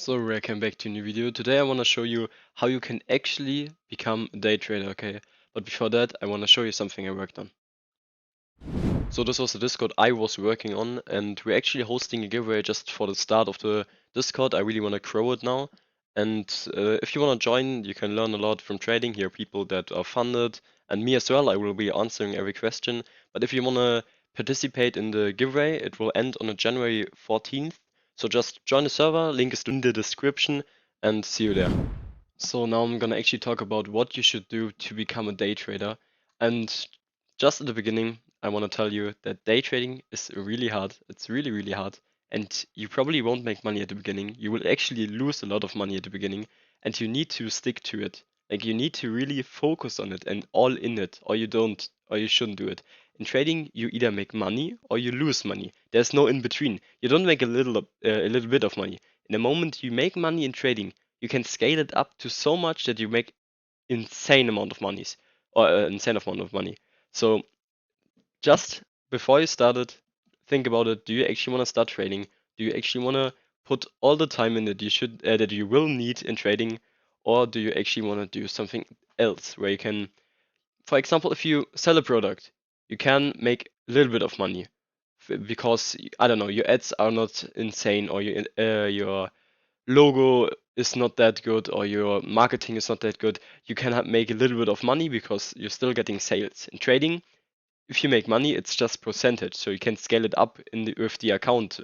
So welcome back to a new video. Today I want to show you how you can actually become a day trader, okay? But before that, I want to show you something I worked on. So this was the Discord I was working on, and we're actually hosting a giveaway just for the start of the Discord. I really want to grow it now. And if you want to join, you can learn a lot from trading. Here are people that are funded, and me as well. I will be answering every question. But if you want to participate in the giveaway, it will end on January 14th. So just join the server, link is in the description, and see you there. So now I'm gonna actually talk about what you should do to become a day trader. And just at the beginning, I want to tell you that day trading is really hard. It's really, really hard. And you probably won't make money at the beginning. You will actually lose a lot of money at the beginning. And you need to stick to it. Like you need to really focus on it and all in it, or you don't, or you shouldn't do it. In trading, you either make money or you lose money. There's no in between. You don't make a little bit of money. In the moment you make money in trading, you can scale it up to so much that you make insane amount of monies or insane amount of money. So just before you started, think about it. Do you actually want to start trading? Do you actually want to put all the time in that that you will need in trading, or do you actually want to do something else where you can, for example, if you sell a product, you can make a little bit of money because I don't know, your ads are not insane or your logo is not that good or your marketing is not that good, you can make a little bit of money because you're still getting sales. In trading, if you make money, it's just percentage, so you can scale it up with the account.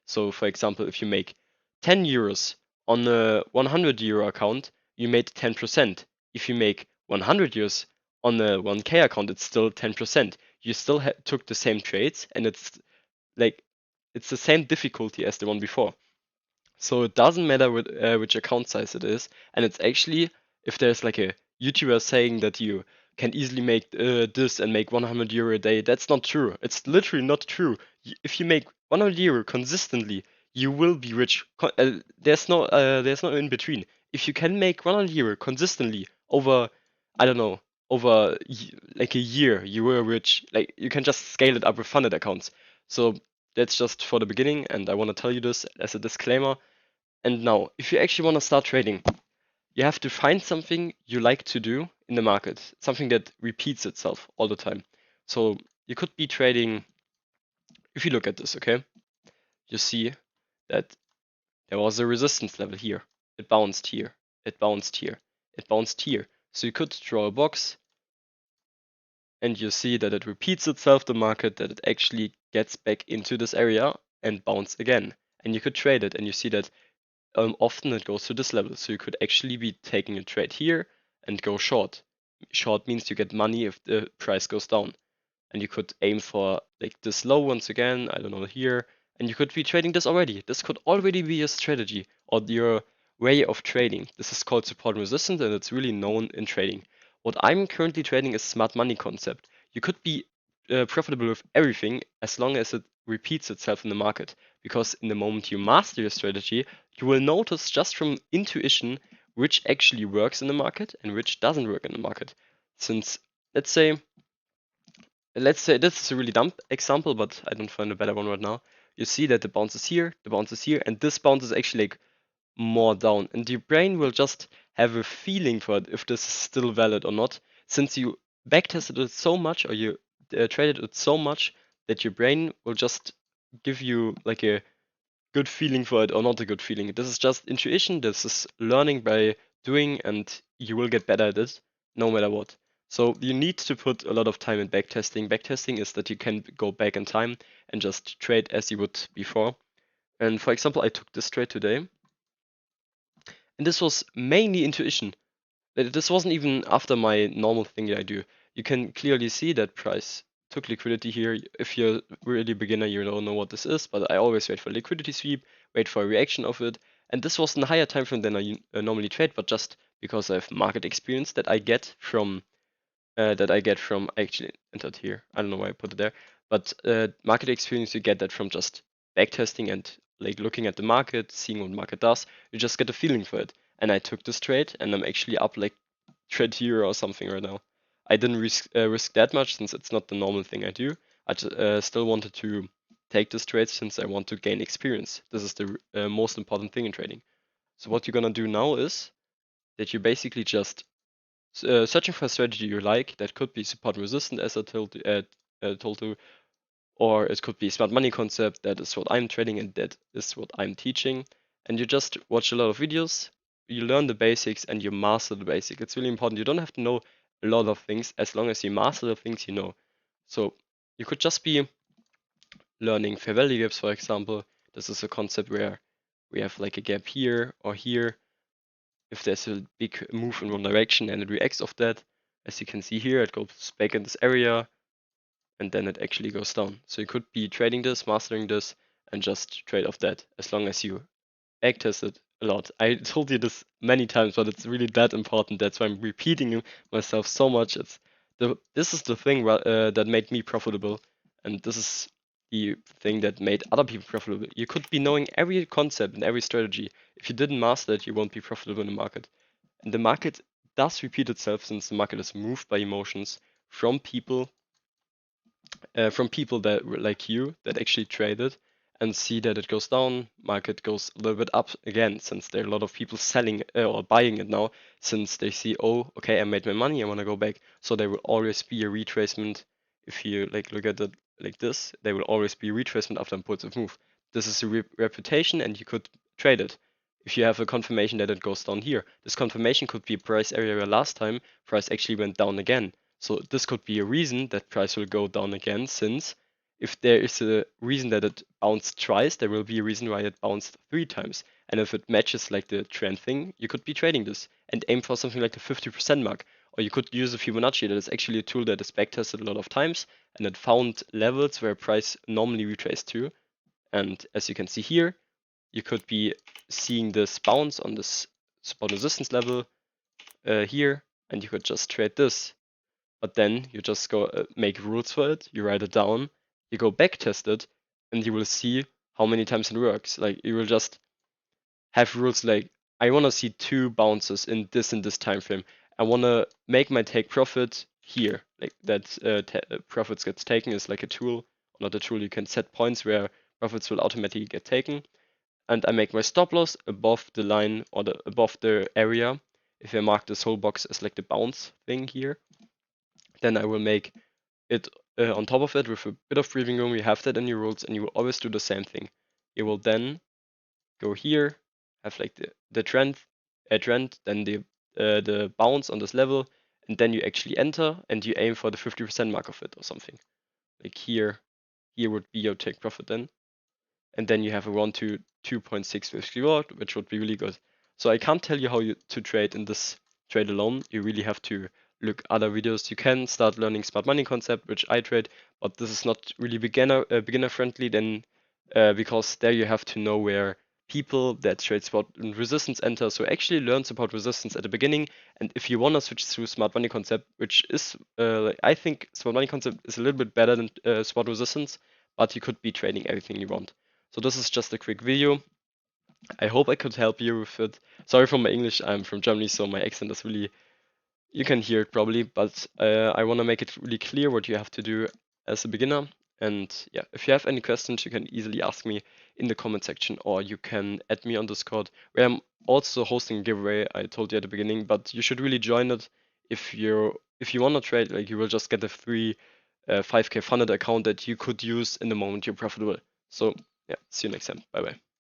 So, for example, if you make 10 euros on a 100 euro account, you made 10%. If you make 100 euros on a 1k account, it's still 10%. You still took the same trades, and like it's the same difficulty as the one before. So it doesn't matter which account size it is, and it's actually if there's like a YouTuber saying that you can easily make this and make 100 euro a day, that's not true. It's literally not true. If you make 100 euro consistently, you will be rich. There's no in between. If you can make 100 euro consistently over, I don't know, over like a year, you were rich. Like you can just scale it up with funded accounts. So that's just for the beginning, and I want to tell you this as a disclaimer. And now, if you actually want to start trading, you have to find something you like to do in the market, something that repeats itself all the time. So you could be trading, if you look at this, okay, you see that there was a resistance level here. It bounced here, it bounced here, it bounced here. So you could draw a box and you see that it repeats itself, the market, that it actually gets back into this area and bounce again. And you could trade it and you see that often it goes to this level. So you could actually be taking a trade here and go short. Short means you get money if the price goes down. And you could aim for like this low once again, I don't know, here. And you could be trading this already. This could already be your strategy or your way of trading. This is called support and resistance, and it's really known in trading. What I'm currently trading is smart money concept. You could be profitable with everything as long as it repeats itself in the market. Because in the moment you master your strategy, you will notice just from intuition which actually works in the market and which doesn't work in the market. Since let's say this is a really dumb example, but I don't find a better one right now. You see that the bounce is here, and this bounce is actually like more down, and your brain will just have a feeling for it if this is still valid or not, since you backtested it so much or you traded it so much that your brain will just give you like a good feeling for it or not a good feeling. This is just intuition. This is learning by doing, and you will get better at it no matter what. So you need to put a lot of time in backtesting. Backtesting is that you can go back in time and just trade as you would before. And for example, I took this trade today, and this was mainly intuition. This wasn't even after my normal thing that I do. You can clearly see that price took liquidity here. If you're really beginner, you don't know what this is, but I always wait for liquidity sweep, wait for a reaction of it. And this was in a higher time frame than I normally trade, but just because I have market experience that I get from I actually entered here. I don't know why I put it there, but market experience you get that from just backtesting and like looking at the market, seeing what market does. You just get a feeling for it. And I took this trade, and I'm actually up like trade here or something right now. I didn't risk that much since it's not the normal thing I do. I still wanted to take this trade since I want to gain experience. This is the most important thing in trading. So what you're gonna do now is that you basically just searching for a strategy you like. That could be support resistant, as I told you, or it could be smart money concept. That is what I'm trading and that is what I'm teaching. And you just watch a lot of videos, you learn the basics and you master the basics. It's really important. You don't have to know a lot of things as long as you master the things you know. So you could just be learning fair value gaps, for example. This is a concept where we have like a gap here or here. If there's a big move in one direction and it reacts off that, as you can see here, it goes back in this area and then it actually goes down. So you could be trading this, mastering this, and just trade off that as long as you backtest it a lot. I told you this many times, but it's really that important. That's why I'm repeating myself so much. This is the thing that made me profitable, and this is the thing that made other people profitable. You could be knowing every concept and every strategy. If you didn't master it, you won't be profitable in the market. And the market does repeat itself since the market is moved by emotions from people that like you that actually trade it and see that it goes down, market goes a little bit up again, since there are a lot of people selling or buying it now, since they see, oh, okay, I made my money, I want to go back. So there will always be a retracement. If you like look at it like this, there will always be a retracement after impulsive move. This is a reputation, and you could trade it. If you have a confirmation that it goes down here, this confirmation could be a price area where last time price actually went down again. So this could be a reason that price will go down again, since if there is a reason that it bounced twice, there will be a reason why it bounced 3 times. And if it matches like the trend thing, you could be trading this and aim for something like the 50% mark. Or you could use a Fibonacci. That is actually a tool that is backtested a lot of times, and it found levels where price normally retraced to. And as you can see here, you could be seeing this bounce on this support resistance level here, and you could just trade this. But then you just go make rules for it, you write it down, you go back test it, and you will see how many times it works. Like you will just have rules like, I want to see 2 bounces in this time frame. I want to make my take profit here. Like that profits gets taken is like a tool, not a tool. You can set points where profits will automatically get taken. And I make my stop loss above the line or above the area. If I mark this whole box as like the bounce thing here, then I will make it on top of it with a bit of breathing room. You have that in your rules, and you will always do the same thing. You will then go here, have like the trend, then the bounce on this level, and then you actually enter and you aim for the 50% mark of it or something. Like here would be your take profit then, and then you have a 1 to 2.6 risk reward, which would be really good. So I can't tell you how to trade in this trade alone. You really have to look other videos. You can start learning smart money concept, which I trade, but this is not really beginner friendly then, because there you have to know where people that trade support and resistance enter. So actually learn support resistance at the beginning. And if you want to switch to smart money concept, which is I think smart money concept is a little bit better than support resistance, but you could be trading everything you want. So this is just a quick video. I hope I could help you with it. Sorry for my English, I'm from Germany, so my accent is really, you can hear it probably, but I want to make it really clear what you have to do as a beginner. And yeah, if you have any questions, you can easily ask me in the comment section, or you can add me on Discord, where I'm also hosting a giveaway. I told you at the beginning, but you should really join it if you want to trade. Like you will just get a free 5K funded account that you could use in the moment you're profitable. So yeah, see you next time. Bye bye.